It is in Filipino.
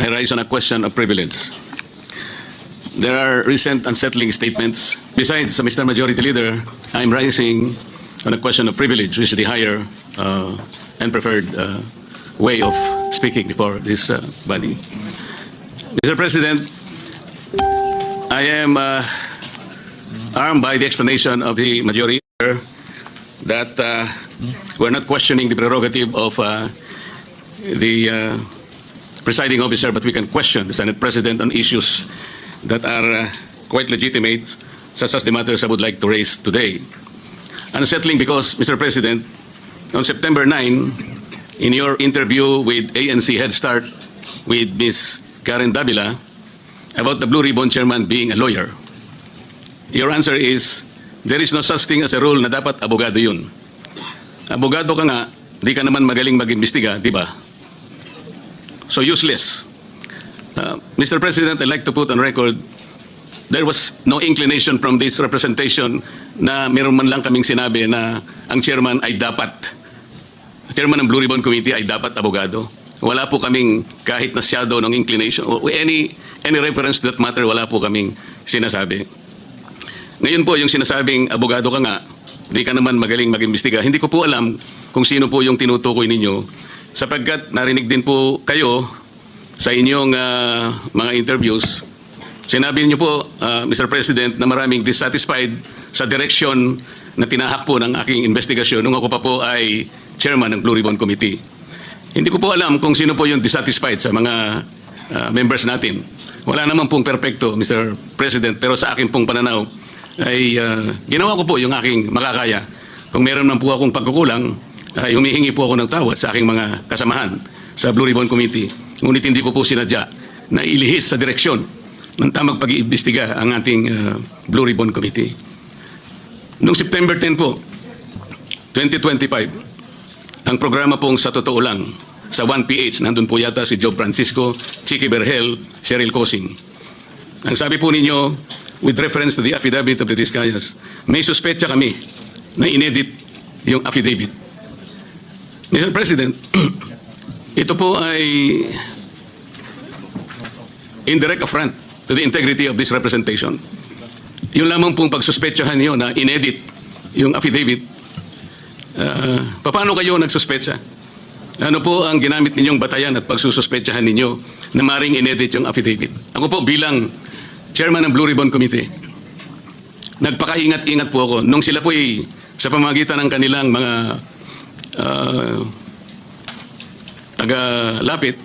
I rise on a question of privilege. There are recent unsettling statements. Besides, Mr. Majority Leader, I'm rising on a question of privilege, which is the higher and preferred way of speaking before this body. Mr. President, I am armed by the explanation of the Majority Leader that we're not questioning the prerogative of the presiding officer, but we can question the Senate President on issues that are quite legitimate, such as the matters I would like to raise today. Unsettling because, Mr. President, on September 9, in your interview with ANC Head Start with Ms. Karen Davila about the Blue Ribbon Chairman being a lawyer, your answer is, there is no such thing as a rule na dapat abogado yun. Abogado ka nga, di ka naman magaling mag-imbestiga, di ba? So useless. Mr. President, I'd like to put on record, there was no inclination from this representation na meron man lang kaming sinabi na ang chairman ay dapat, chairman ng Blue Ribbon Committee ay dapat abogado. Wala po kaming kahit na shadow ng inclination or any reference to that matter, wala po kaming sinasabi. Ngayon po yung sinasabing abogado ka nga, di ka naman magaling mag-imbestiga, hindi ko po alam kung sino po yung tinutukoy ninyo sapagkat narinig din po kayo sa inyong mga interviews. Sinabi niyo po, Mr. President, na maraming dissatisfied sa direksyon na tinahak po ng aking investigasyon nung ako pa po ay chairman ng Blue Ribbon Committee. Hindi ko po alam kung sino po yung dissatisfied sa mga members natin. Wala naman pong perfecto, Mr. President, pero sa akin pong pananaw ay ginawa ko po yung aking makakaya. Kung meron man po akong pagkukulang, ay humihingi po ako ng tawad sa aking mga kasamahan sa Blue Ribbon Committee. Ngunit hindi ko po sinadya na ilihis sa direksyon ng tamang pag-iimbestiga ang ating Blue Ribbon Committee. Noong September 10 po, 2025, ang programa pong Sa Totoo Lang, sa 1PH, nandun po yata si Joe Francisco, Chicky Berhel, Cheryl Cosing. Ang sabi po ninyo, with reference to the affidavit of the Discayas, may suspetsa kami na inedit yung affidavit. Mr. President, ito po ay indirect affront to the integrity of this representation. Yung lamang pong pagsuspetsahan niyo na inedit yung affidavit, paano kayo nagsuspetsa? Ano po ang ginamit ninyong batayan at pagsususpetsahan ninyo na maring inedit yung affidavit? Ako po bilang chairman ng Blue Ribbon Committee, nagpakaingat-ingat po ako nung sila po ay sa pamamagitan ng kanilang mga taga-lapit